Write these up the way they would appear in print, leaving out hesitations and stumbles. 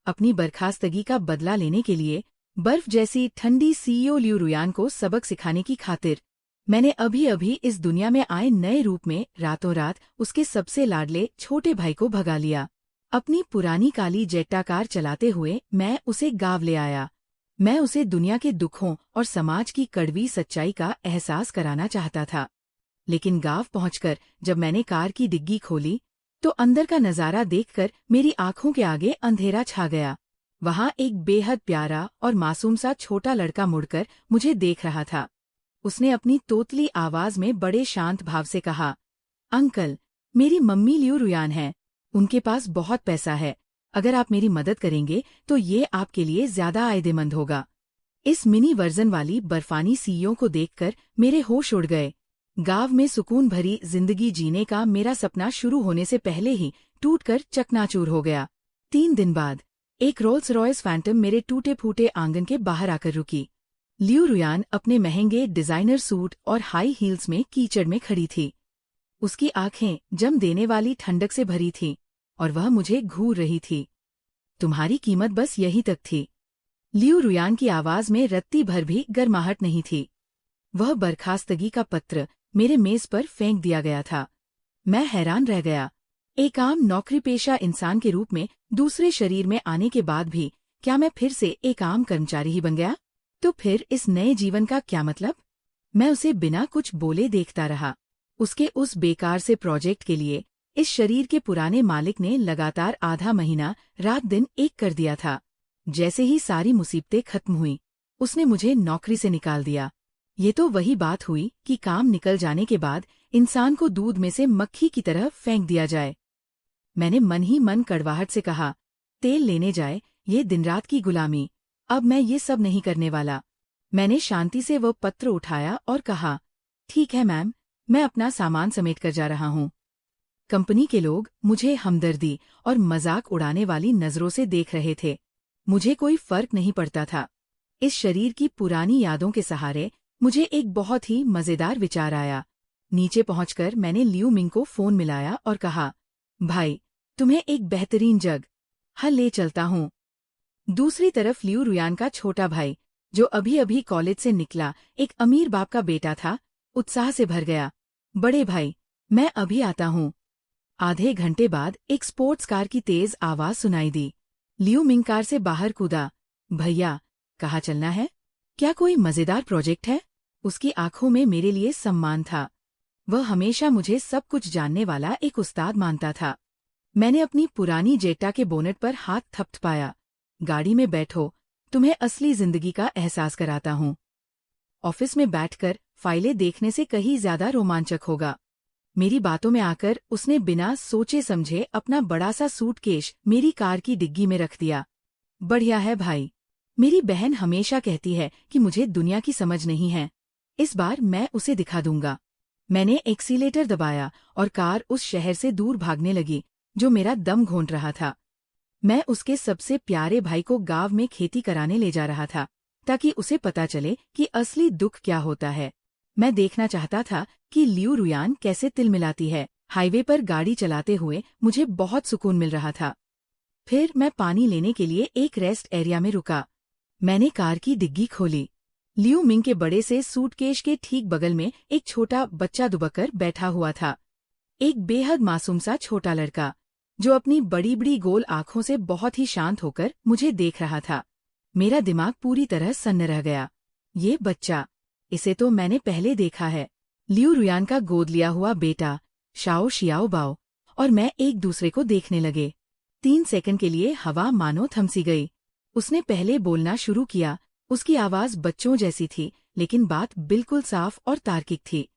अपनी बर्खास्तगी का बदला लेने के लिए बर्फ जैसी ठंडी सीईओ लियू रुयान को सबक सिखाने की खातिर मैंने अभी अभी इस दुनिया में आए नए रूप में रातों रात उसके सबसे लाडले छोटे भाई को भगा लिया। अपनी पुरानी काली जेट्टा कार चलाते हुए मैं उसे गाँव ले आया। मैं उसे दुनिया के दुखों और समाज की कड़वी सच्चाई का एहसास कराना चाहता था। लेकिन गाँव पहुंचकर जब मैंने कार की डिग्गी खोली तो अंदर का नजारा देखकर मेरी आंखों के आगे अंधेरा छा गया। वहां एक बेहद प्यारा और मासूम सा छोटा लड़का मुड़कर मुझे देख रहा था। उसने अपनी तोतली आवाज में बड़े शांत भाव से कहा, अंकल, मेरी मम्मी लियू रुयान है। उनके पास बहुत पैसा है। अगर आप मेरी मदद करेंगे तो ये आपके लिए ज्यादा आयदेमंद होगा। इस मिनी वर्जन वाली बर्फानी सीईओ को देखकर मेरे होश उड़ गए। गाँव में सुकून भरी जिंदगी जीने का मेरा सपना शुरू होने से पहले ही टूटकर चकनाचूर हो गया। 3 दिन बाद एक रोल्स रॉयस फैंटम मेरे टूटे फूटे आंगन के बाहर आकर रुकी। लियू रुयान अपने महंगे डिजाइनर सूट और हाई हील्स में कीचड़ में खड़ी थी। उसकी आंखें जम देने वाली ठंडक से भरी थीं और वह मुझे घूर रही थी। तुम्हारी कीमत बस यहीं तक थी। लियू रुयान की आवाज में रत्ती भर भी गर्माहट नहीं थी। वह बर्खास्तगी का पत्र मेरे मेज पर फेंक दिया गया था। मैं हैरान रह गया। एक आम नौकरीपेशा इंसान के रूप में दूसरे शरीर में आने के बाद भी क्या मैं फिर से एक आम कर्मचारी ही बन गया? तो फिर इस नए जीवन का क्या मतलब? मैं उसे बिना कुछ बोले देखता रहा। उसके उस बेकार से प्रोजेक्ट के लिए इस शरीर के पुराने मालिक ने लगातार आधा महीना रात दिन एक कर दिया था। जैसे ही सारी मुसीबतें खत्म हुई, उसने मुझे नौकरी से निकाल दिया। ये तो वही बात हुई कि काम निकल जाने के बाद इंसान को दूध में से मक्खी की तरह फेंक दिया जाए। मैंने मन ही मन कड़वाहट से कहा, तेल लेने जाए, ये दिन रात की गुलामी। अब मैं ये सब नहीं करने वाला। मैंने शांति से वो पत्र उठाया और कहा, ठीक है मैम, मैं अपना सामान समेट कर जा रहा हूँ। कंपनी के लोग मुझे हमदर्दी और मजाक उड़ाने वाली नजरों से देख रहे थे। मुझे कोई फर्क नहीं पड़ता था। इस शरीर की पुरानी यादों के सहारे मुझे एक बहुत ही मजेदार विचार आया। नीचे पहुंचकर मैंने लियू मिंग को फोन मिलाया और कहा, भाई, तुम्हें एक बेहतरीन जग हल ले चलता हूँ। दूसरी तरफ लियू रुयान का छोटा भाई, जो अभी अभी कॉलेज से निकला एक अमीर बाप का बेटा था, उत्साह से भर गया। बड़े भाई, मैं अभी आता हूँ। आधे घंटे बाद एक स्पोर्ट्स कार की तेज आवाज सुनाई दी। लियू मिंग कार से बाहर कूदा। भैया, कहाँ चलना है? क्या कोई मजेदार प्रोजेक्ट है? उसकी आंखों में मेरे लिए सम्मान था। वह हमेशा मुझे सब कुछ जानने वाला एक उस्ताद मानता था। मैंने अपनी पुरानी जेट्टा के बोनेट पर हाथ थपथपाया। गाड़ी में बैठो, तुम्हें असली जिंदगी का एहसास कराता हूँ। ऑफिस में बैठकर फाइलें देखने से कहीं ज्यादा रोमांचक होगा। मेरी बातों में आकर उसने बिना सोचे समझे अपना बड़ा सा सूटकेस मेरी कार की डिग्गी में रख दिया। बढ़िया है भाई। मेरी बहन हमेशा कहती है कि मुझे दुनिया की समझ नहीं है। इस बार मैं उसे दिखा दूंगा। मैंने एक्सीलेटर दबाया और कार उस शहर से दूर भागने लगी जो मेरा दम घोंट रहा था। मैं उसके सबसे प्यारे भाई को गांव में खेती कराने ले जा रहा था ताकि उसे पता चले कि असली दुख क्या होता है। मैं देखना चाहता था कि लियू रुयान कैसे तिलमिलाती है। हाईवे पर गाड़ी चलाते हुए मुझे बहुत सुकून मिल रहा था। फिर मैं पानी लेने के लिए एक रेस्ट एरिया में रुका। मैंने कार की डिग्गी खोली। लियू मिंग के बड़े से सूटकेस के ठीक बगल में एक छोटा बच्चा दुबकर बैठा हुआ था। एक बेहद मासूम सा छोटा लड़का, जो अपनी बड़ी बड़ी गोल आंखों से बहुत ही शांत होकर मुझे देख रहा था। मेरा दिमाग पूरी तरह सन्न रह गया। ये बच्चा, इसे तो मैंने पहले देखा है। लियू रुयान का गोद लिया हुआ बेटा, शाओ शियाओ बाओ और मैं एक दूसरे को देखने लगे। 3 सेकंड के लिए हवा मानो थमसी गई। उसने पहले बोलना शुरू किया। उसकी आवाज बच्चों जैसी थी, लेकिन बात बिल्कुल साफ और तार्किक थी।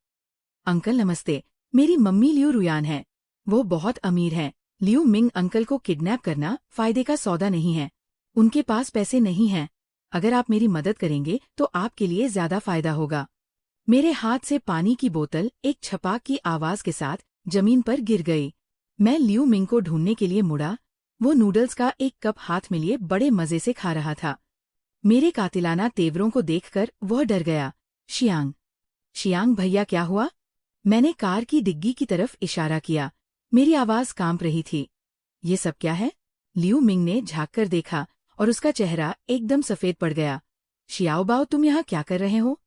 अंकल नमस्ते, मेरी मम्मी लियू रुयान है। वो बहुत अमीर हैं। लियू मिंग अंकल को किडनैप करना फायदे का सौदा नहीं है। उनके पास पैसे नहीं हैं। अगर आप मेरी मदद करेंगे तो आपके लिए ज्यादा फायदा होगा। मेरे हाथ से पानी की बोतल एक छपाक की आवाज के साथ जमीन पर गिर गई। मैं लियू मिंग को ढूंढने के लिए मुड़ा। वो नूडल्स का एक कप हाथ में लिए बड़े मजे से खा रहा था। मेरे कातिलाना तेवरों को देखकर वह डर गया। शियांग, शियांग भैया, क्या हुआ? मैंने कार की डिग्गी की तरफ इशारा किया। मेरी आवाज कांप रही थी। ये सब क्या है? लियू मिंग ने झाँक कर देखा और उसका चेहरा एकदम सफेद पड़ गया। शियाओबाओ, तुम यहाँ क्या कर रहे हो?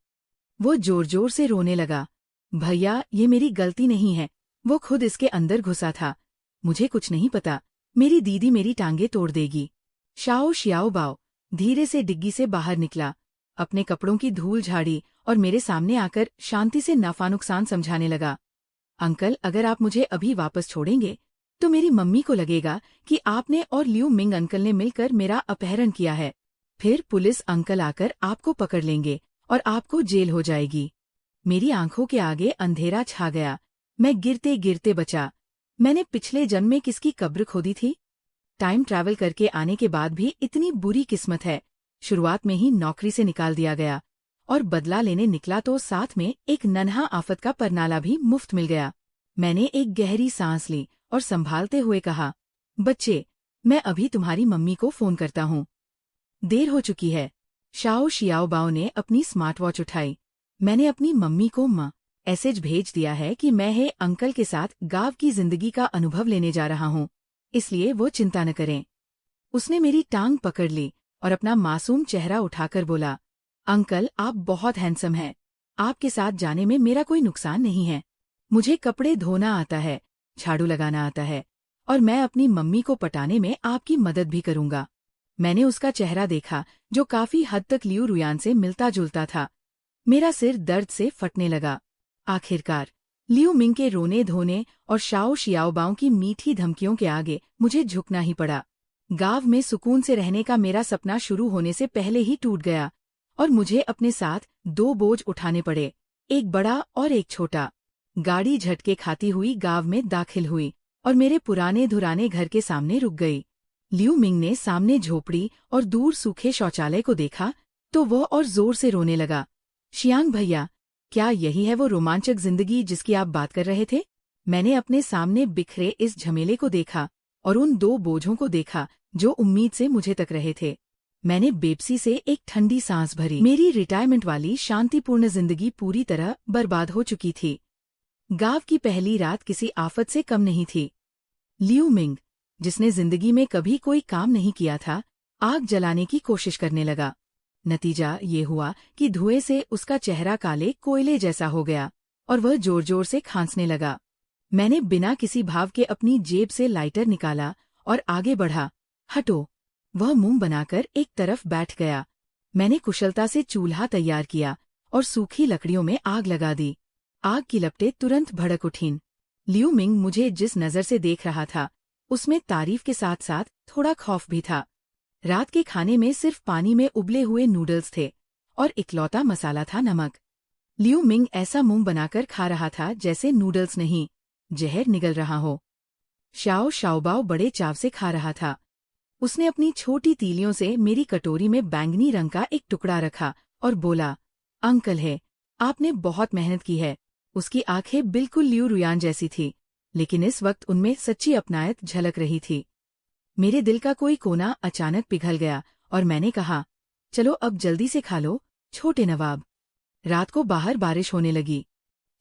वो जोर जोर से रोने लगा। भैया, ये मेरी गलती नहीं है, वो खुद इसके अंदर घुसा था। मुझे कुछ नहीं पता, मेरी दीदी मेरी टांगे तोड़ देगी। शियाओबाओ धीरे से डिग्गी से बाहर निकला, अपने कपड़ों की धूल झाड़ी और मेरे सामने आकर शांति से नफा नुकसान समझाने लगा। अंकल, अगर आप मुझे अभी वापस छोड़ेंगे तो मेरी मम्मी को लगेगा कि आपने और लियू मिंग अंकल ने मिलकर मेरा अपहरण किया है। फिर पुलिस अंकल आकर आपको पकड़ लेंगे और आपको जेल हो जाएगी। मेरी आंखों के आगे अंधेरा छा गया। मैं गिरते गिरते बचा। मैंने पिछले जन्म में किसकी कब्र खोदी थी? टाइम ट्रैवल करके आने के बाद भी इतनी बुरी किस्मत है। शुरुआत में ही नौकरी से निकाल दिया गया और बदला लेने निकला तो साथ में एक नन्हा आफत का परनाला भी मुफ्त मिल गया। मैंने एक गहरी सांस ली और संभालते हुए कहा, बच्चे, मैं अभी तुम्हारी मम्मी को फोन करता हूँ। देर हो चुकी है। शियाओबाओ ने अपनी स्मार्ट वॉच उठाई। मैंने अपनी मम्मी को मैसेज भेज दिया है कि मैं अंकल के साथ गांव की जिंदगी का अनुभव लेने जा रहा हूँ, इसलिए वो चिंता न करें। उसने मेरी टांग पकड़ ली और अपना मासूम चेहरा उठाकर बोला, अंकल, आप बहुत हैंडसम हैं। आपके साथ जाने में मेरा कोई नुकसान नहीं है। मुझे कपड़े धोना आता है, झाड़ू लगाना आता है और मैं अपनी मम्मी को पटाने में आपकी मदद भी करूंगा। मैंने उसका चेहरा देखा जो काफी हद तक लियू रुयान से मिलता जुलता था। मेरा सिर दर्द से फटने लगा। आखिरकार लियू मिंग के रोने धोने और शियाओबाओ की मीठी धमकियों के आगे मुझे झुकना ही पड़ा। गांव में सुकून से रहने का मेरा सपना शुरू होने से पहले ही टूट गया और मुझे अपने साथ 2 बोझ उठाने पड़े, एक बड़ा और एक छोटा। गाड़ी झटके खाती हुई गांव में दाखिल हुई और मेरे पुराने धुराने घर के सामने रुक गई। लियू मिंग ने सामने झोपड़ी और दूर सूखे शौचालय को देखा तो वह और जोर से रोने लगा। शियांग भैया, क्या यही है वो रोमांचक जिंदगी जिसकी आप बात कर रहे थे? मैंने अपने सामने बिखरे इस झमेले को देखा और उन 2 बोझों को देखा जो उम्मीद से मुझे तक रहे थे। मैंने बेबसी से एक ठंडी सांस भरी। मेरी रिटायरमेंट वाली शांतिपूर्ण जिंदगी पूरी तरह बर्बाद हो चुकी थी। गांव की पहली रात किसी आफत से कम नहीं थी। लियू मिंग, जिसने जिंदगी में कभी कोई काम नहीं किया था, आग जलाने की कोशिश करने लगा। नतीजा ये हुआ कि धुएं से उसका चेहरा काले कोयले जैसा हो गया और वह जोर जोर से खांसने लगा। मैंने बिना किसी भाव के अपनी जेब से लाइटर निकाला और आगे बढ़ा। हटो। वह मुंह बनाकर एक तरफ बैठ गया। मैंने कुशलता से चूल्हा तैयार किया और सूखी लकड़ियों में आग लगा दी। आग की लपटें तुरंत भड़क उठीं। लियू मिंग मुझे जिस नजर से देख रहा था उसमें तारीफ के साथ साथ थोड़ा खौफ भी था। रात के खाने में सिर्फ पानी में उबले हुए नूडल्स थे और इकलौता मसाला था नमक। लियू मिंग ऐसा मुंह बनाकर खा रहा था जैसे नूडल्स नहीं, जहर निगल रहा हो। शियाओबाओ बड़े चाव से खा रहा था। उसने अपनी छोटी तीलियों से मेरी कटोरी में बैंगनी रंग का एक टुकड़ा रखा और बोला, अंकल है, आपने बहुत मेहनत की है। उसकी आंखें बिल्कुल लियू रुयान जैसी थी, लेकिन इस वक्त उनमें सच्ची अपनायत झलक रही थी। मेरे दिल का कोई कोना अचानक पिघल गया और मैंने कहा, चलो अब जल्दी से खा लो, छोटे नवाब। रात को बाहर बारिश होने लगी,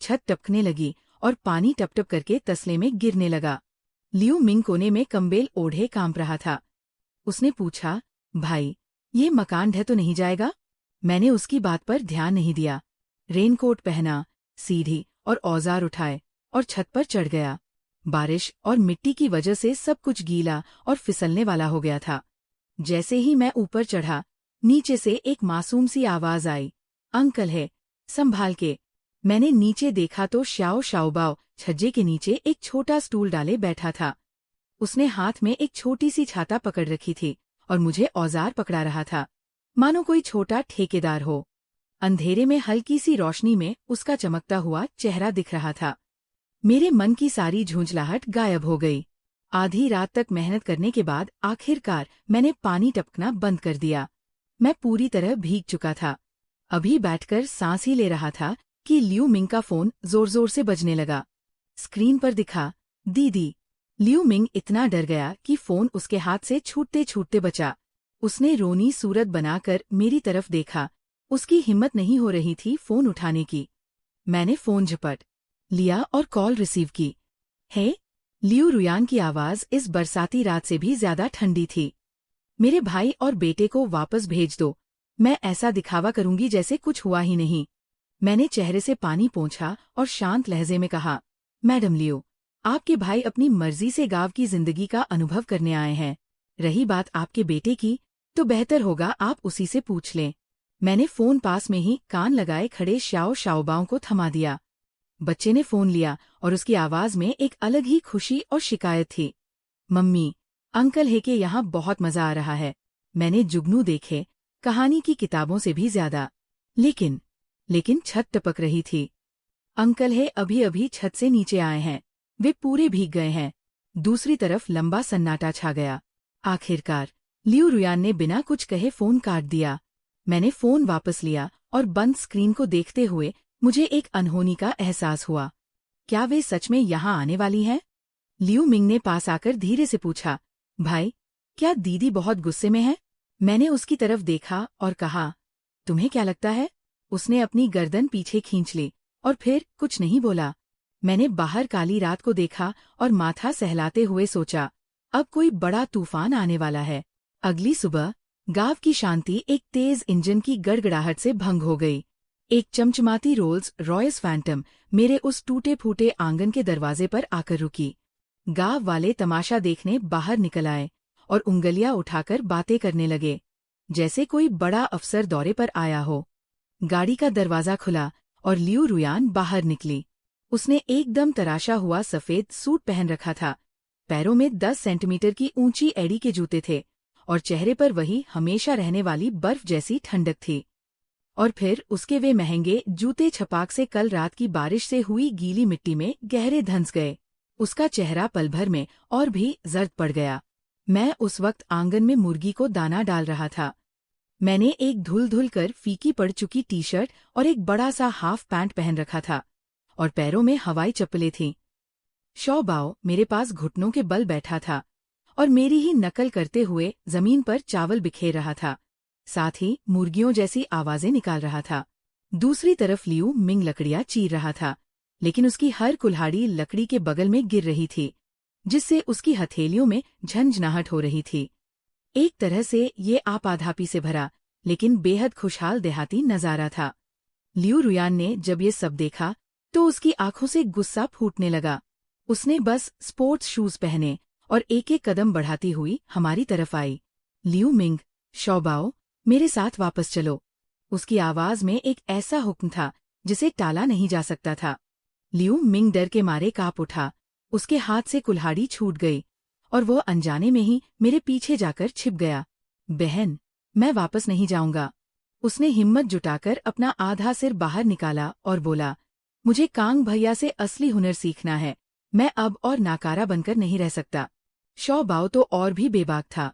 छत टपकने लगी और पानी टपटप करके तसले में गिरने लगा। लियू मिंग कोने में कंबल ओढ़े कांप रहा था। उसने पूछा, भाई, ये मकान ढह तो नहीं जाएगा? मैंने उसकी बात पर ध्यान नहीं दिया। रेनकोट पहना, सीढ़ी और औजार उठाए और छत पर चढ़ गया। बारिश और मिट्टी की वजह से सब कुछ गीला और फिसलने वाला हो गया था। जैसे ही मैं ऊपर चढ़ा, नीचे से एक मासूम सी आवाज आई, अंकल है, संभाल के। मैंने नीचे देखा तो शियाओबाओ छज्जे के नीचे एक छोटा स्टूल डाले बैठा था। उसने हाथ में एक छोटी सी छाता पकड़ रखी थी और मुझे औजार पकड़ा रहा था, मानो कोई छोटा ठेकेदार हो। अंधेरे में हल्की सी रोशनी में उसका चमकता हुआ चेहरा दिख रहा था। मेरे मन की सारी झुंझलाहट गायब हो गई। आधी रात तक मेहनत करने के बाद आखिरकार मैंने पानी टपकना बंद कर दिया। मैं पूरी तरह भीग चुका था। अभी बैठकर सांस ही ले रहा था कि लियू मिंग का फोन जोर जोर से बजने लगा। स्क्रीन पर दिखा, दीदी। लियू मिंग इतना डर गया कि फोन उसके हाथ से छूटते छूटते बचा। उसने रोनी सूरत बनाकर मेरी तरफ देखा। उसकी हिम्मत नहीं हो रही थी फोन उठाने की। मैंने फोन झपट लिया और कॉल रिसीव की। है, लियू रुयान की आवाज इस बरसाती रात से भी ज्यादा ठंडी थी। मेरे भाई और बेटे को वापस भेज दो। मैं ऐसा दिखावा करूंगी जैसे कुछ हुआ ही नहीं। मैंने चेहरे से पानी पोंछा और शांत लहजे में कहा, मैडम लियो, आपके भाई अपनी मर्जी से गांव की जिंदगी का अनुभव करने आए हैं। रही बात आपके बेटे की, तो बेहतर होगा आप उसी से पूछ लें। मैंने फोन पास में ही कान लगाए खड़े श्याओ शाओबाओ को थमा दिया। बच्चे ने फोन लिया और उसकी आवाज में एक अलग ही खुशी और शिकायत थी। मम्मी, अंकल है कि यहाँ बहुत मजा आ रहा है। मैंने जुगनू देखे, कहानी की किताबों से भी ज्यादा। लेकिन छत टपक रही थी। अंकल है अभी अभी छत से नीचे आए हैं। वे पूरे भीग गए हैं। दूसरी तरफ लंबा सन्नाटा छा गया। आखिरकार लियू रुयान ने बिना कुछ कहे फोन काट दिया। मैंने फोन वापस लिया और बंद स्क्रीन को देखते हुए मुझे एक अनहोनी का एहसास हुआ। क्या वे सच में यहाँ आने वाली हैं? लियू मिंग ने पास आकर धीरे से पूछा, भाई, क्या दीदी बहुत गुस्से में है? मैंने उसकी तरफ देखा और कहा, तुम्हें क्या लगता है? उसने अपनी गर्दन पीछे खींच ली और फिर कुछ नहीं बोला। मैंने बाहर काली रात को देखा और माथा सहलाते हुए सोचा, अब कोई बड़ा तूफान आने वाला है। अगली सुबह गांव की शांति एक तेज इंजन की गड़गड़ाहट से भंग हो गई। एक चमचमाती रोल्स रॉयस फैंटम मेरे उस टूटे फूटे आंगन के दरवाजे पर आकर रुकी। गांव वाले तमाशा देखने बाहर निकल आए और उंगलियां उठाकर बातें करने लगे, जैसे कोई बड़ा अफसर दौरे पर आया हो। गाड़ी का दरवाजा खुला और लियू रुयान बाहर निकली। उसने एकदम तराशा हुआ सफेद सूट पहन रखा था। पैरों में 10 सेंटीमीटर की ऊंची एड़ी के जूते थे और चेहरे पर वही हमेशा रहने वाली बर्फ जैसी ठंडक थी। और फिर उसके वे महंगे जूते छपाक से कल रात की बारिश से हुई गीली मिट्टी में गहरे धंस गए। उसका चेहरा पल भर में और भी जर्द पड़ गया। मैं उस वक्त आंगन में मुर्गी को दाना डाल रहा था। मैंने एक धुल कर फीकी पड़ चुकी टी शर्ट और एक बड़ा सा हाफ पैंट पहन रखा था और पैरों में हवाई चप्पलें थीं। शौबाओ मेरे पास घुटनों के बल बैठा था और मेरी ही नकल करते हुए जमीन पर चावल बिखेर रहा था, साथ ही मुर्गियों जैसी आवाजें निकाल रहा था। दूसरी तरफ लियू मिंग लकड़ियां चीर रहा था, लेकिन उसकी हर कुल्हाड़ी लकड़ी के बगल में गिर रही थी, जिससे उसकी हथेलियों में झंझनाहट हो रही थी। एक तरह से ये आपाधापी से भरा लेकिन बेहद खुशहाल देहाती नजारा था। लियू रुयान ने जब ये सब देखा तो उसकी आंखों से गुस्सा फूटने लगा। उसने बस स्पोर्ट्स शूज पहने और एक एक कदम बढ़ाती हुई हमारी तरफ आई। लियू मिंग, शौबाओ, मेरे साथ वापस चलो। उसकी आवाज में एक ऐसा हुक्म था जिसे टाला नहीं जा सकता था। लियू मिंग डर के मारे कांप उठा। उसके हाथ से कुल्हाड़ी छूट गई और वो अनजाने में ही मेरे पीछे जाकर छिप गया। बहन, मैं वापस नहीं जाऊंगा। उसने हिम्मत जुटाकर अपना आधा सिर बाहर निकाला और बोला, मुझे कांग भैया से असली हुनर सीखना है। मैं अब और नाकारा बनकर नहीं रह सकता। शौबाओ तो और भी बेबाक था।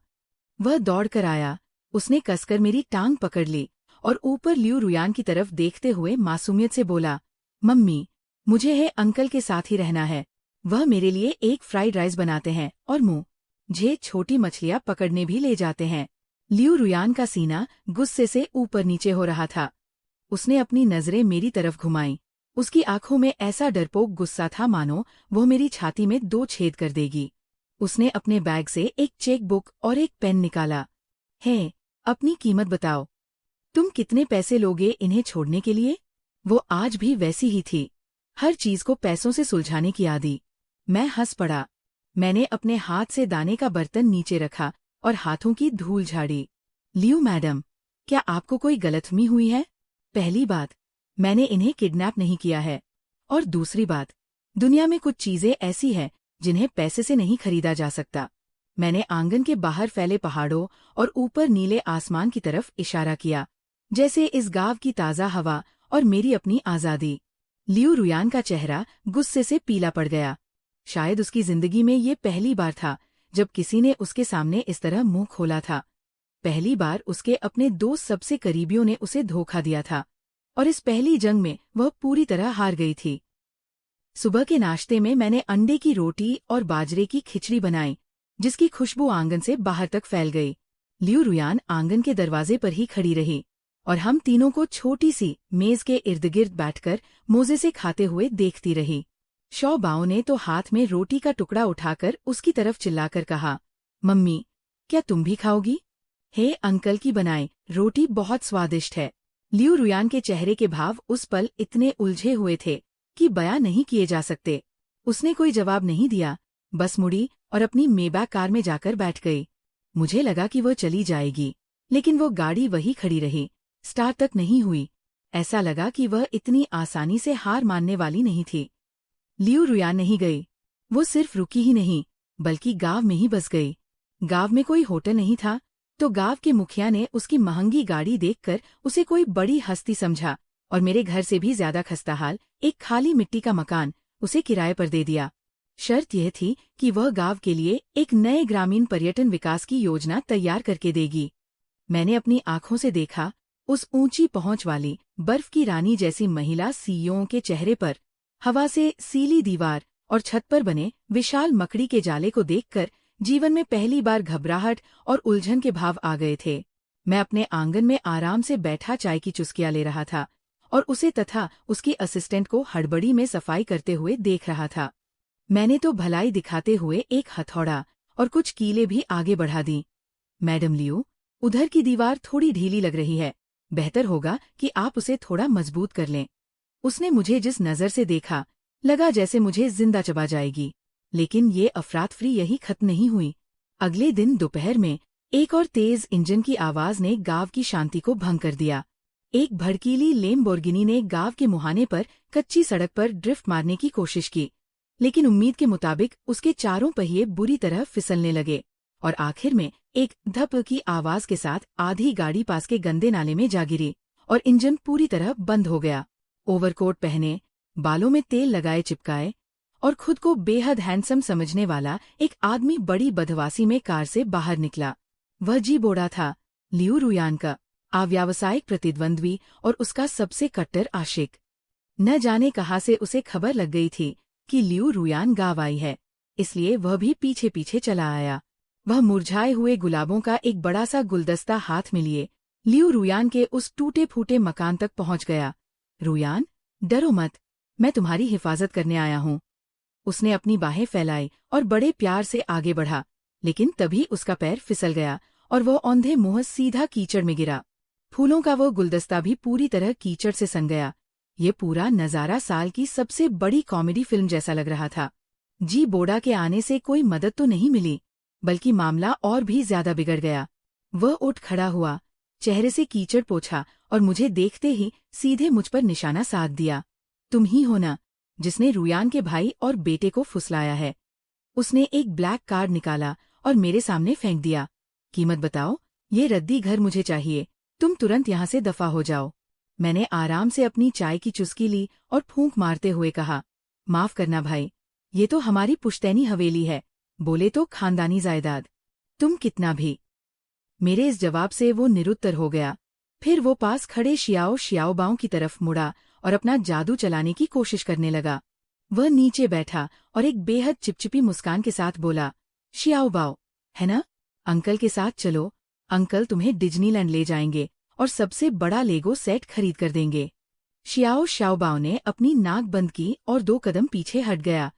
वह दौड़कर आया। उसने कसकर मेरी टांग पकड़ ली और ऊपर लियू रुयान की तरफ देखते हुए मासूमियत से बोला, मम्मी, मुझे है अंकल के साथ ही रहना है। वह मेरे लिए एक फ्राइड राइस बनाते हैं और मुझे छोटी मछलियां पकड़ने भी ले जाते हैं। लियू रुयान का सीना गुस्से से ऊपर नीचे हो रहा था। उसने अपनी नजरें मेरी तरफ घुमाई। उसकी आंखों में ऐसा डरपोक गुस्सा था मानो वो मेरी छाती में 2 छेद कर देगी। उसने अपने बैग से एक चेक बुक और एक पेन निकाला। है, अपनी कीमत बताओ। तुम कितने पैसे लोगे इन्हें छोड़ने के लिए? वो आज भी वैसी ही थी, हर चीज को पैसों से सुलझाने की आदी। मैं हंस पड़ा। मैंने अपने हाथ से दाने का बर्तन नीचे रखा और हाथों की धूल झाड़ी। लियू मैडम, क्या आपको कोई गलतफहमी हुई है? पहली बात, मैंने इन्हें किडनैप नहीं किया है। और दूसरी बात, दुनिया में कुछ चीजें ऐसी हैं जिन्हें पैसे से नहीं खरीदा जा सकता। मैंने आंगन के बाहर फैले पहाड़ों और ऊपर नीले आसमान की तरफ इशारा किया, जैसे इस गांव की ताज़ा हवा और मेरी अपनी आज़ादी। लियू रुयान का चेहरा गुस्से से पीला पड़ गया। शायद उसकी जिंदगी में ये पहली बार था जब किसी ने उसके सामने इस तरह मुंह खोला था। पहली बार उसके अपने 2 सबसे करीबियों ने उसे धोखा दिया था और इस पहली जंग में वह पूरी तरह हार गई थी। सुबह के नाश्ते में मैंने अंडे की रोटी और बाजरे की खिचड़ी बनाई, जिसकी खुशबू आंगन से बाहर तक फैल गई। लियू रुयान आंगन के दरवाजे पर ही खड़ी रही और हम तीनों को छोटी सी मेज के इर्द गिर्द बैठकर मोजे से खाते हुए देखती रही। शौ बाओ ने तो हाथ में रोटी का टुकड़ा उठाकर उसकी तरफ चिल्लाकर कहा, मम्मी, क्या तुम भी खाओगी? हे अंकल की बनाई रोटी बहुत स्वादिष्ट है। लियू रुयान के चेहरे के भाव उस पल इतने उलझे हुए थे कि बयां नहीं किए जा सकते। उसने कोई जवाब नहीं दिया, बस मुड़ी और अपनी मेबैक कार में जाकर बैठ गई। मुझे लगा कि वह चली जाएगी, लेकिन वो गाड़ी वही खड़ी रही, स्टार्ट तक नहीं हुई। ऐसा लगा कि वह इतनी आसानी से हार मानने वाली नहीं थी। लियू रुयान नहीं गई। वो सिर्फ रुकी ही नहीं, बल्कि गांव में ही बस गई। गांव में कोई होटल नहीं था, तो गांव के मुखिया ने उसकी महंगी गाड़ी देखकर उसे कोई बड़ी हस्ती समझा और मेरे घर से भी ज्यादा खस्ताहाल एक खाली मिट्टी का मकान उसे किराए पर दे दिया। शर्त यह थी कि वह गांव के लिए एक नए ग्रामीण पर्यटन विकास की योजना तैयार करके देगी। मैंने अपनी आंखों से देखा उस ऊंची पहुंच वाली बर्फ की रानी जैसी महिला सीईओ के चेहरे पर हवा से सीली दीवार और छत पर बने विशाल मकड़ी के जाले को देखकर जीवन में पहली बार घबराहट और उलझन के भाव आ गए थे। मैं अपने आंगन में आराम से बैठा चाय की चुस्कियां ले रहा था और उसे तथा उसकी असिस्टेंट को हड़बड़ी में सफाई करते हुए देख रहा था। मैंने तो भलाई दिखाते हुए एक हथौड़ा और कुछ कीले भी आगे बढ़ा दी। मैडम लियू, उधर की दीवार थोड़ी ढीली लग रही है, बेहतर होगा कि आप उसे थोड़ा मजबूत कर लें। उसने मुझे जिस नजर से देखा, लगा जैसे मुझे जिंदा चबा जाएगी। लेकिन ये अफरातफरी यही खत्म नहीं हुई। अगले दिन दोपहर में एक और तेज इंजन की आवाज ने गांव की शांति को भंग कर दिया। एक भड़कीली लेम्बोर्गिनी ने गांव के मुहाने पर कच्ची सड़क पर ड्रिफ्ट मारने की कोशिश की, लेकिन उम्मीद के मुताबिक उसके चारों पहिए बुरी तरह फिसलने लगे और आखिर में एक धप की आवाज के साथ आधी गाड़ी पास के गंदे नाले में जा गिरी और इंजन पूरी तरह बंद हो गया। ओवरकोट पहने, बालों में तेल लगाए चिपकाए और खुद को बेहद हैंडसम समझने वाला एक आदमी बड़ी बदहवासी में कार से बाहर निकला। वह जी बोड़ा था, लियू रुयान का अव्यावसायिक प्रतिद्वंद्वी और उसका सबसे कट्टर आशिक। न जाने कहाँ से उसे खबर लग गई थी कि लियू रुयान गाँव आई है, इसलिए वह भी पीछे पीछे चला आया। वह मुरझाए हुए गुलाबों का एक बड़ा सा गुलदस्ता हाथ में लिए लियू रुयान के उस टूटे फूटे मकान तक पहुंच गया। रुयान, डरो मत, मैं तुम्हारी हिफाजत करने आया हूँ। उसने अपनी बाहें फैलाई और बड़े प्यार से आगे बढ़ा, लेकिन तभी उसका पैर फिसल गया और वह औंधे मुंह सीधा कीचड़ में गिरा। फूलों का वो गुलदस्ता भी पूरी तरह कीचड़ से सन गया। ये पूरा नज़ारा साल की सबसे बड़ी कॉमेडी फिल्म जैसा लग रहा था। जी बोड़ा के आने से कोई मदद तो नहीं मिली, बल्कि मामला और भी ज्यादा बिगड़ गया। वह उठ खड़ा हुआ, चेहरे से कीचड़ पोंछा और मुझे देखते ही सीधे मुझ पर निशाना साध दिया। तुम ही हो ना, जिसने रुयान के भाई और बेटे को फुसलाया है। उसने एक ब्लैक कार्ड निकाला और मेरे सामने फेंक दिया। कीमत बताओ, ये रद्दी घर मुझे चाहिए, तुम तुरंत यहाँ से दफा हो जाओ। मैंने आराम से अपनी चाय की चुस्की ली और फूंक मारते हुए कहा, माफ करना भाई, ये तो हमारी पुश्तैनी हवेली है, बोले तो खानदानी जायदाद। तुम कितना भी। मेरे इस जवाब से वो निरुत्तर हो गया। फिर वो पास खड़े शियाओबाओं की तरफ मुड़ा और अपना जादू चलाने की कोशिश करने लगा। वह नीचे बैठा और एक बेहद चिपचिपी मुस्कान के साथ बोला, शियाओबाओ, है ना? अंकल के साथ चलो, अंकल तुम्हें डिज्नीलैंड ले जाएंगे और सबसे बड़ा लेगो सेट खरीद कर देंगे। शाओबाओ ने अपनी नाक बंद की और 2 कदम पीछे हट गया।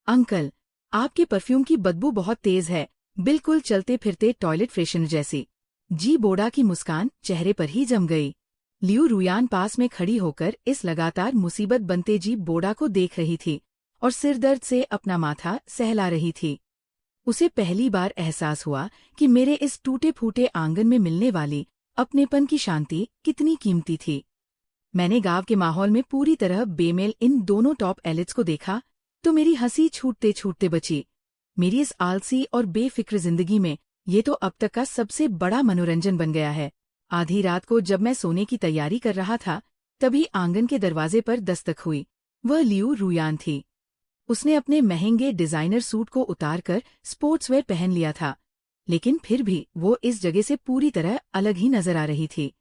अंकल, आपके परफ्यूम की बदबू बहुत तेज है, बिल्कुल चलते फिरते टॉयलेट फ्रेशनर जैसी। जी बोड़ा की मुस्कान चेहरे पर ही जम गई। लियू रुयान पास में खड़ी होकर इस लगातार मुसीबत बनते जी बोड़ा को देख रही थी और सिरदर्द से अपना माथा सहला रही थी। उसे पहली बार एहसास हुआ कि मेरे इस टूटे फूटे आंगन में मिलने वाली अपनेपन की शांति कितनी कीमती थी। मैंने गांव के माहौल में पूरी तरह बेमेल इन दोनों टॉप एलिट्स को देखा तो मेरी हंसी छूटते छूटते बची। मेरी इस आलसी और बेफिक्र जिंदगी में ये तो अब तक का सबसे बड़ा मनोरंजन बन गया है। आधी रात को जब मैं सोने की तैयारी कर रहा था, तभी आंगन के दरवाजे पर दस्तक हुई। वह लियू रुयान थी। उसने अपने महंगे डिजाइनर सूट को उतारकर स्पोर्ट्सवेयर पहन लिया था, लेकिन फिर भी वो इस जगह से पूरी तरह अलग ही नजर आ रही थी।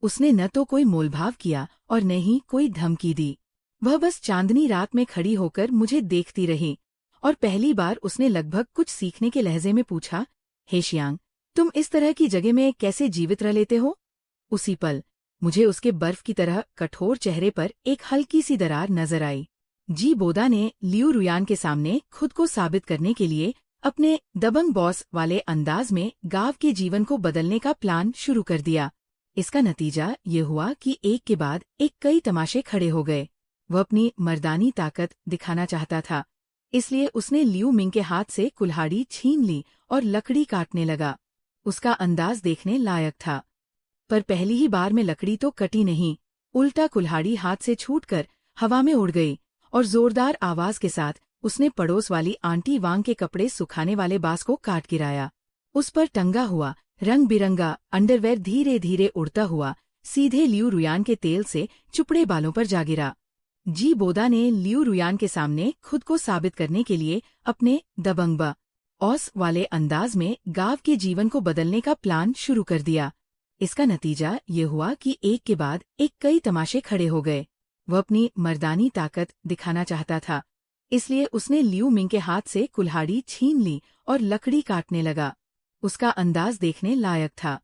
उसने न तो कोई मोलभाव किया और न ही कोई धमकी दी। वह बस चांदनी रात में खड़ी होकर मुझे देखती रही और पहली बार उसने लगभग कुछ सीखने के लहजे में पूछा, हे शियांग, तुम इस तरह की जगह में कैसे जीवित रह लेते हो? उसी पल मुझे उसके बर्फ की तरह कठोर चेहरे पर एक हल्की सी दरार नजर आई। जी बोदा ने लियू रुयान के सामने खुद को साबित करने के लिए अपने दबंग बॉस वाले अंदाज में गांव के जीवन को बदलने का प्लान शुरू कर दिया। इसका नतीजा ये हुआ कि एक के बाद एक कई तमाशे खड़े हो गए। वह अपनी मर्दानी ताकत दिखाना चाहता था, इसलिए उसने लियू मिंग के हाथ से कुल्हाड़ी छीन ली और लकड़ी काटने लगा। उसका अंदाज देखने लायक था, पर पहली ही बार में लकड़ी तो कटी नहीं, उल्टा कुल्हाड़ी हाथ से छूटकर हवा में उड़ गई और जोरदार आवाज के साथ उसने पड़ोस वाली आंटी वांग के कपड़े सुखाने वाले बांस को काट गिराया। उस पर टंगा हुआ रंग बिरंगा अंडरवेयर धीरे धीरे उड़ता हुआ सीधे लियू रुयान के तेल से चुपड़े बालों पर जा गिरा। जी बोदा ने लियू रुयान के सामने खुद को साबित करने के लिए अपने दबंग बॉस वाले अंदाज में गांव के जीवन को बदलने का प्लान शुरू कर दिया। इसका नतीजा ये हुआ कि एक के बाद एक कई तमाशे खड़े हो गए। वह अपनी मर्दानी ताकत दिखाना चाहता था, इसलिए उसने लियू मिंग के हाथ से कुल्हाड़ी छीन ली और लकड़ी काटने लगा। उसका अंदाज देखने लायक था,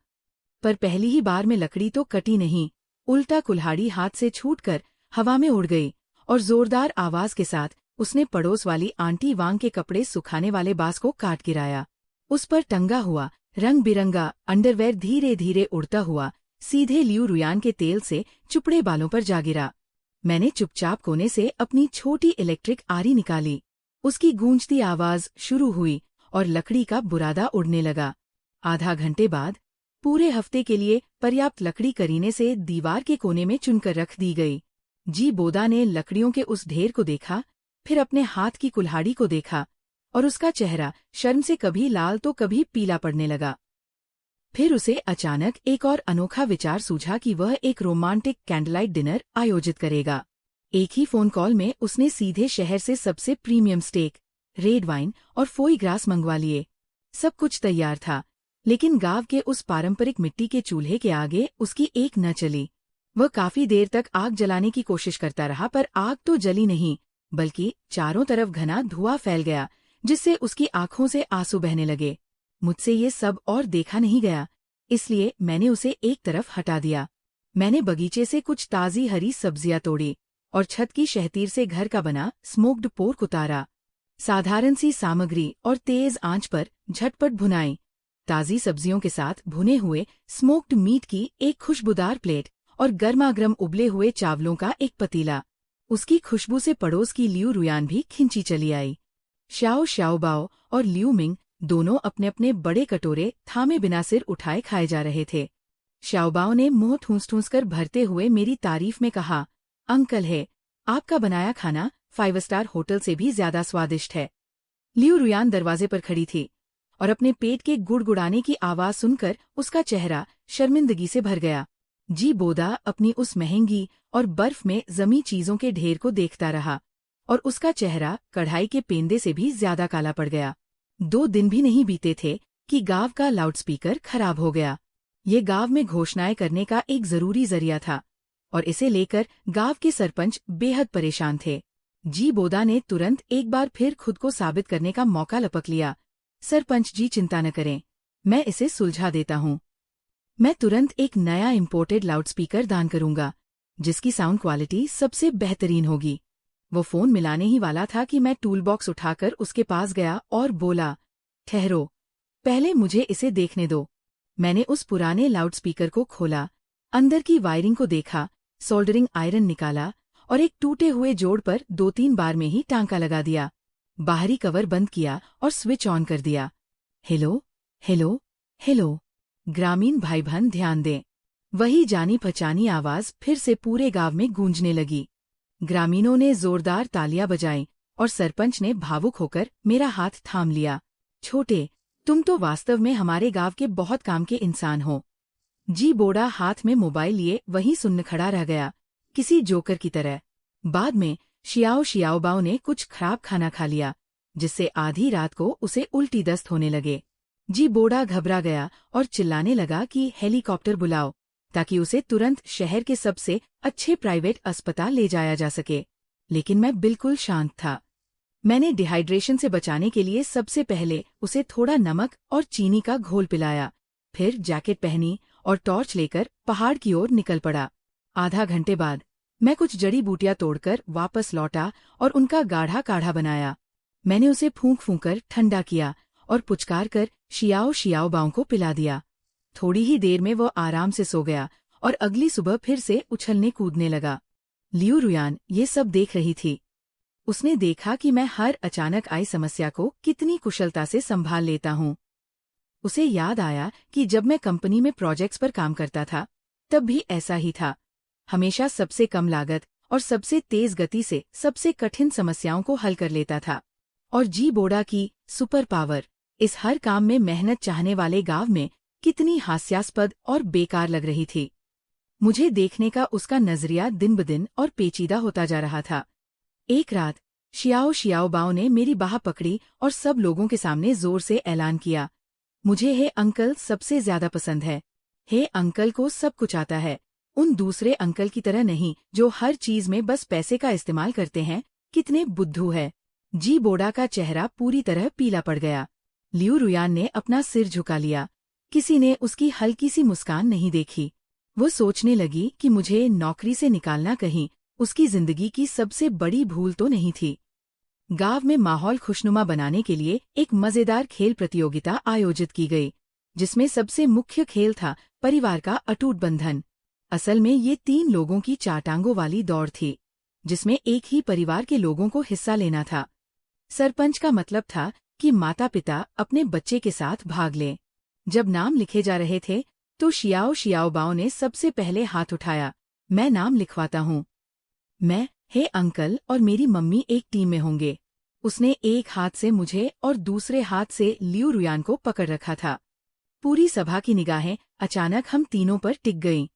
पर पहली ही बार में लकड़ी तो कटी नहीं, उल्टा कुल्हाड़ी हाथ से छूटकर हवा में उड़ गई और जोरदार आवाज के साथ उसने पड़ोस वाली आंटी वांग के कपड़े सुखाने वाले बांस को काट गिराया। उस पर टंगा हुआ रंग बिरंगा अंडरवेयर धीरे धीरे उड़ता हुआ सीधे लियू रुयान के तेल से चुपड़े बालों पर जा गिरा। मैंने चुपचाप कोने से अपनी छोटी इलेक्ट्रिक आरी निकाली। उसकी गूंजती आवाज शुरू हुई और लकड़ी का बुरादा उड़ने लगा। आधा घंटे बाद पूरे हफ्ते के लिए पर्याप्त लकड़ी करीने से दीवार के कोने में चुनकर रख दी गई। जी बोदा ने लकड़ियों के उस ढेर को देखा, फिर अपने हाथ की कुल्हाड़ी को देखा और उसका चेहरा शर्म से कभी लाल तो कभी पीला पड़ने लगा। फिर उसे अचानक एक और अनोखा विचार सूझा कि वह एक रोमांटिक कैंडललाइट डिनर आयोजित करेगा। एक ही फोन कॉल में उसने सीधे शहर से सबसे प्रीमियम स्टेक, रेड वाइन और फोई ग्रास मंगवा लिए। सब कुछ तैयार था, लेकिन गांव के उस पारंपरिक मिट्टी के चूल्हे के आगे उसकी एक न चली। वह काफी देर तक आग जलाने की कोशिश करता रहा, पर आग तो जली नहीं, बल्कि चारों तरफ घना धुआं फैल गया, जिससे उसकी आंखों से आंसू बहने लगे। मुझसे ये सब और देखा नहीं गया, इसलिए मैंने उसे एक तरफ हटा दिया। मैंने बगीचे से कुछ ताज़ी हरी सब्जियां तोड़ी और छत की शहतीर से घर का बना स्मोक्ड पोर्क उतारा। साधारण सी सामग्री और तेज आंच पर झटपट भुनाई। ताज़ी सब्जियों के साथ भुने हुए स्मोक्ड मीट की एक खुशबूदार प्लेट और गर्मागर्म उबले हुए चावलों का एक पतीला। उसकी खुशबू से पड़ोस की लियू रुयान भी खिंची चली आई। शाओ शाओबाओ और लियू मिंग दोनों अपने अपने बड़े कटोरे थामे बिना सिर उठाए खाए जा रहे थे। शाओबाओ ने मुंह ठूंस कर भरते हुए मेरी तारीफ में कहा, अंकल है, आपका बनाया खाना 5 स्टार होटल से भी ज्यादा स्वादिष्ट है। लियू रुयान दरवाजे पर खड़ी थी और अपने पेट के गुड़गुड़ाने की आवाज सुनकर उसका चेहरा शर्मिंदगी से भर गया। जी बोदा अपनी उस महंगी और बर्फ में जमी चीजों के ढेर को देखता रहा और उसका चेहरा कढ़ाई के पेंदे से भी ज्यादा काला पड़ गया। 2 दिन भी नहीं बीते थे कि गांव का लाउडस्पीकर खराब हो गया। ये गांव में घोषणाएं करने का एक जरूरी जरिया था और इसे लेकर गांव के सरपंच बेहद परेशान थे। जी बोदा ने तुरंत एक बार फिर खुद को साबित करने का मौका लपक लिया। सरपंच जी चिंता न करें, मैं इसे सुलझा देता हूँ। मैं तुरंत एक नया इंपोर्टेड लाउडस्पीकर दान करूंगा, जिसकी साउंड क्वालिटी सबसे बेहतरीन होगी। वो फोन मिलाने ही वाला था कि मैं टूल बॉक्स उठाकर उसके पास गया और बोला, ठहरो, पहले मुझे इसे देखने दो। मैंने उस पुराने लाउडस्पीकर को खोला, अंदर की वायरिंग को देखा, सोल्डरिंग आयरन निकाला और एक टूटे हुए जोड़ पर 2-3 बार में ही टांका लगा दिया। बाहरी कवर बंद किया और स्विच ऑन कर दिया। हेलो हेलो हेलो, ग्रामीण भाई बहन ध्यान दें। वही जानी पहचानी आवाज फिर से पूरे गांव में गूंजने लगी। ग्रामीणों ने जोरदार तालियां बजाईं और सरपंच ने भावुक होकर मेरा हाथ थाम लिया। छोटे, तुम तो वास्तव में हमारे गांव के बहुत काम के इंसान हो। जी बोड़ा हाथ में मोबाइल लिए वहीं सुन्न खड़ा रह गया, किसी जोकर की तरह। बाद में शियाओ शियाओबाओ ने कुछ खराब खाना खा लिया, जिससे आधी रात को उसे उल्टी दस्त होने लगे। जी बोड़ा घबरा गया और चिल्लाने लगा कि हेलीकॉप्टर बुलाओ, ताकि उसे तुरंत शहर के सबसे अच्छे प्राइवेट अस्पताल ले जाया जा सके। लेकिन मैं बिल्कुल शांत था। मैंने डिहाइड्रेशन से बचाने के लिए सबसे पहले उसे थोड़ा नमक और चीनी का घोल पिलाया, फिर जैकेट पहनी और टॉर्च लेकर पहाड़ की ओर निकल पड़ा। आधा घंटे बाद मैं कुछ जड़ी बूटियां तोड़कर वापस लौटा और उनका गाढ़ा काढ़ा बनाया। मैंने उसे फूंक फूंक कर ठंडा किया और पुचकार कर शियाओ शियाओ बाओं को पिला दिया। थोड़ी ही देर में वो आराम से सो गया और अगली सुबह फिर से उछलने कूदने लगा। लियू रुयान ये सब देख रही थी। उसने देखा कि मैं हर अचानक आई समस्या को कितनी कुशलता से संभाल लेता हूँ। उसे याद आया कि जब मैं कंपनी में प्रोजेक्ट्स पर काम करता था तब भी ऐसा ही था। हमेशा सबसे कम लागत और सबसे तेज गति से सबसे कठिन समस्याओं को हल कर लेता था। और जी बोडा की सुपर पावर इस हर काम में मेहनत चाहने वाले गांव में कितनी हास्यास्पद और बेकार लग रही थी। मुझे देखने का उसका नजरिया दिन ब दिन और पेचीदा होता जा रहा था। एक रात शियाओ शियाओ बाओ ने मेरी बाह पकड़ी और सब लोगों के सामने जोर से ऐलान किया, मुझे हे अंकल सबसे ज्यादा पसंद है। हे अंकल को सब कुछ आता है, उन दूसरे अंकल की तरह नहीं जो हर चीज में बस पैसे का इस्तेमाल करते हैं। कितने बुद्धू है। जी बोडा का चेहरा पूरी तरह पीला पड़ गया। लियू रुयान ने अपना सिर झुका लिया। किसी ने उसकी हल्की सी मुस्कान नहीं देखी। वो सोचने लगी कि मुझे नौकरी से निकालना कहीं उसकी जिंदगी की सबसे बड़ी भूल तो नहीं थी। गांव में माहौल खुशनुमा बनाने के लिए एक मजेदार खेल प्रतियोगिता आयोजित की गई, जिसमें सबसे मुख्य खेल था परिवार का अटूट बंधन। असल में ये 3 लोगों की 4 टांगों वाली दौड़ थी, जिसमें एक ही परिवार के लोगों को हिस्सा लेना था। सरपंच का मतलब था कि माता पिता अपने बच्चे के साथ भाग लें। जब नाम लिखे जा रहे थे तो शियाओ शियाओ बाओ ने सबसे पहले हाथ उठाया। मैं नाम लिखवाता हूँ। मैं, हे अंकल और मेरी मम्मी एक टीम में होंगे। उसने एक हाथ से मुझे और दूसरे हाथ से लियू रुयान को पकड़ रखा था। पूरी सभा की निगाहें अचानक हम तीनों पर टिक गईं।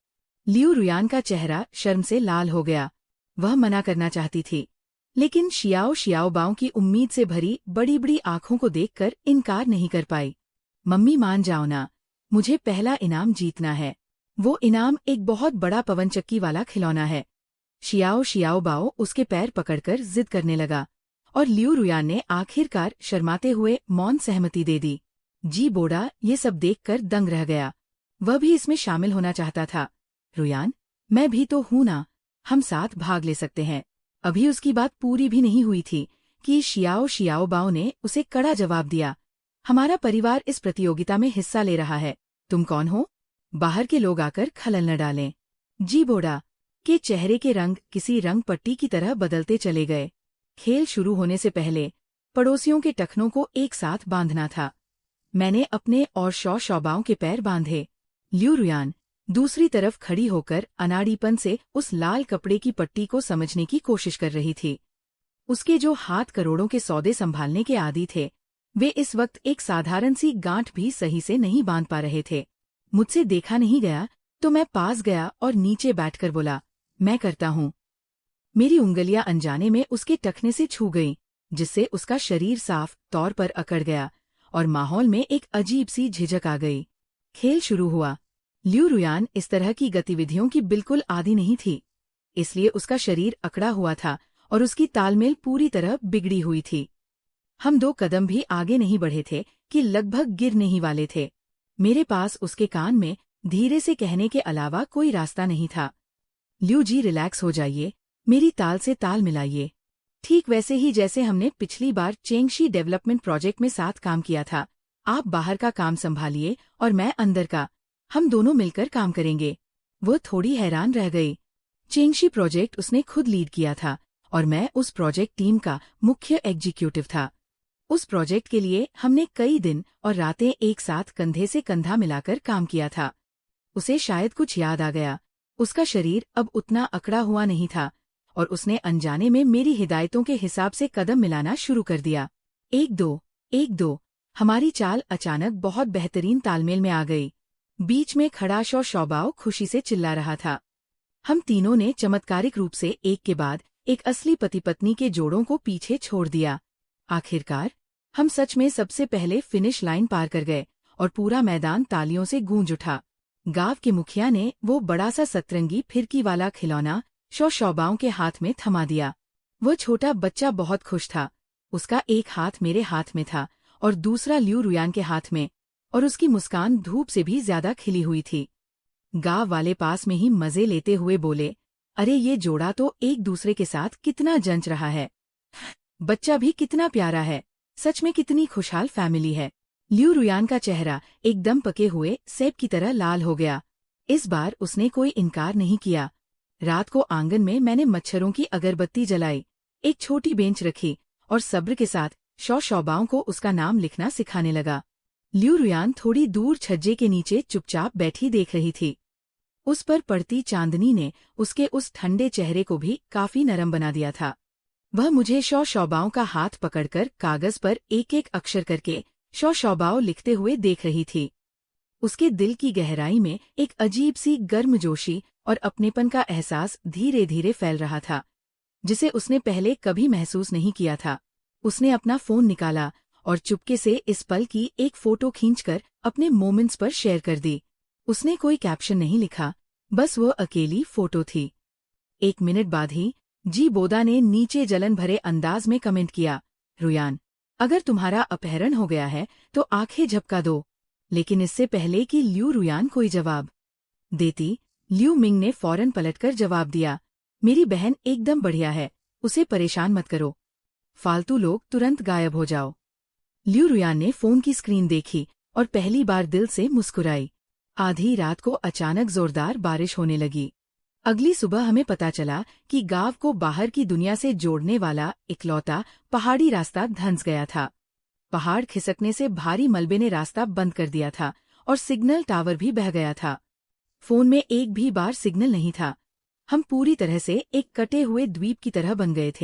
लियू रुयान का चेहरा शर्म से लाल हो गया। वह मना करना चाहती थी, लेकिन शियाओ शियाओ बाओ की उम्मीद से भरी बड़ी बड़ी आंखों को देखकर इनकार नहीं कर पाई। मम्मी मान जाओ ना, मुझे पहला इनाम जीतना है। वो इनाम एक बहुत बड़ा पवनचक्की वाला खिलौना है। शियाओ शियाओ बाओ उसके पैर पकड़कर जिद करने लगा और लियू रुयान ने आखिरकार शर्माते हुए मौन सहमति दे दी। जी बोडा ये सब देखकर दंग रह गया। वह भी इसमें शामिल होना चाहता था। रुयान, मैं भी तो हूं ना, हम साथ भाग ले सकते हैं। अभी उसकी बात पूरी भी नहीं हुई थी कि शियाओ शियाओ बाओ ने उसे कड़ा जवाब दिया। हमारा परिवार इस प्रतियोगिता में हिस्सा ले रहा है, तुम कौन हो? बाहर के लोग आकर खलल न डालें। जी बोडा के चेहरे के रंग किसी रंग पट्टी की तरह बदलते चले गए। खेल शुरू होने से पहले पड़ोसियों के टखनों को एक साथ बांधना था। मैंने अपने और शौ शौबाओं के पैर बांधे। लियू रुयान दूसरी तरफ खड़ी होकर अनाड़ीपन से उस लाल कपड़े की पट्टी को समझने की कोशिश कर रही थी। उसके जो हाथ करोड़ों के सौदे संभालने के आदी थे, वे इस वक्त एक साधारण सी गांठ भी सही से नहीं बांध पा रहे थे। मुझसे देखा नहीं गया तो मैं पास गया और नीचे बैठकर बोला, मैं करता हूँ। मेरी उंगलियां अनजाने में उसके टखने से छू गईं, जिससे उसका शरीर साफ तौर पर अकड़ गया और माहौल में एक अजीब सी झिझक आ गई। खेल शुरू हुआ। लियू रुयान इस तरह की गतिविधियों की बिल्कुल आदी नहीं थी, इसलिए उसका शरीर अकड़ा हुआ था और उसकी तालमेल पूरी तरह बिगड़ी हुई थी। हम 2 कदम भी आगे नहीं बढ़े थे कि लगभग गिरने ही वाले थे। मेरे पास उसके कान में धीरे से कहने के अलावा कोई रास्ता नहीं था। लियू जी रिलैक्स हो जाइए, मेरी ताल से ताल मिलाइए। ठीक वैसे ही जैसे हमने पिछली बार चेंगशी डेवलपमेंट प्रोजेक्ट में साथ काम किया था। आप बाहर का काम संभालिए और मैं अंदर का, हम दोनों मिलकर काम करेंगे। वो थोड़ी हैरान रह गई। चेंगशी प्रोजेक्ट उसने खुद लीड किया था और मैं उस प्रोजेक्ट टीम का मुख्य एग्जीक्यूटिव था। उस प्रोजेक्ट के लिए हमने कई दिन और रातें एक साथ कंधे से कंधा मिलाकर काम किया था। उसे शायद कुछ याद आ गया। उसका शरीर अब उतना अकड़ा हुआ नहीं था और उसने अनजाने में मेरी हिदायतों के हिसाब से कदम मिलाना शुरू कर दिया। 1-2, 1-2। हमारी चाल अचानक बहुत बेहतरीन तालमेल में आ गई। बीच में खड़ा शौ शौबाओ खुशी से चिल्ला रहा था। हम तीनों ने चमत्कारिक रूप से एक के बाद एक असली पति पत्नी के जोड़ों को पीछे छोड़ दिया। आखिरकार हम सच में सबसे पहले फिनिश लाइन पार कर गए और पूरा मैदान तालियों से गूंज उठा। गांव के मुखिया ने वो बड़ा सा सतरंगी फिरकी वाला खिलौना शौ शौबाओं के हाथ में थमा दिया। वो छोटा बच्चा बहुत खुश था। उसका एक हाथ मेरे हाथ में था और दूसरा लियू रुयान के हाथ में, और उसकी मुस्कान धूप से भी ज्यादा खिली हुई थी। गांव वाले पास में ही मजे लेते हुए बोले, अरे ये जोड़ा तो एक दूसरे के साथ कितना जंच रहा है। बच्चा भी कितना प्यारा है। सच में कितनी खुशहाल फैमिली है। ल्यू रुयान का चेहरा एकदम पके हुए सेब की तरह लाल हो गया। इस बार उसने कोई इनकार नहीं किया। रात को आंगन में मैंने मच्छरों की अगरबत्ती जलाई, एक छोटी बेंच रखी और सब्र के साथ शौबाओं को उसका नाम लिखना सिखाने लगा। ल्यू रुयान थोड़ी दूर छज्जे के नीचे चुपचाप बैठी देख रही थी। उस पर पड़ती चांदनी ने उसके उस ठंडे चेहरे को भी काफी नरम बना दिया था। वह मुझे शौबाओं का हाथ पकड़कर कागज पर एक एक अक्षर करके शौबाओं लिखते हुए देख रही थी। उसके दिल की गहराई में एक अजीब सी गर्मजोशी और अपनेपन का एहसास धीरे धीरे फैल रहा था, जिसे उसने पहले कभी महसूस नहीं किया था। उसने अपना फोन निकाला और चुपके से इस पल की एक फोटो खींचकर अपने मोमेंट्स पर शेयर कर दी। उसने कोई कैप्शन नहीं लिखा, बस वो अकेली फोटो थी। 1 मिनट बाद ही जी बोदा ने नीचे जलन भरे अंदाज में कमेंट किया, रुयान, अगर तुम्हारा अपहरण हो गया है तो आंखें झपका दो। लेकिन इससे पहले कि ल्यू रुयान कोई जवाब देती, ल्यू मिंग ने फौरन पलटकर जवाब दिया, मेरी बहन एकदम बढ़िया है, उसे परेशान मत करो। फालतू लोग तुरंत गायब हो जाओ। ल्यू रुयान ने फोन की स्क्रीन देखी और पहली बार दिल से मुस्कुराई। आधी रात को अचानक जोरदार बारिश होने लगी। अगली सुबह हमें पता चला कि गांव को बाहर की दुनिया से जोड़ने वाला इकलौता पहाड़ी रास्ता धंस गया था। पहाड़ खिसकने से भारी मलबे ने रास्ता बंद कर दिया था और सिग्नल टावर भी बह गया था। फोन में एक भी बार सिग्नल नहीं था। हम पूरी तरह से एक कटे हुए द्वीप की तरह बन गए थे।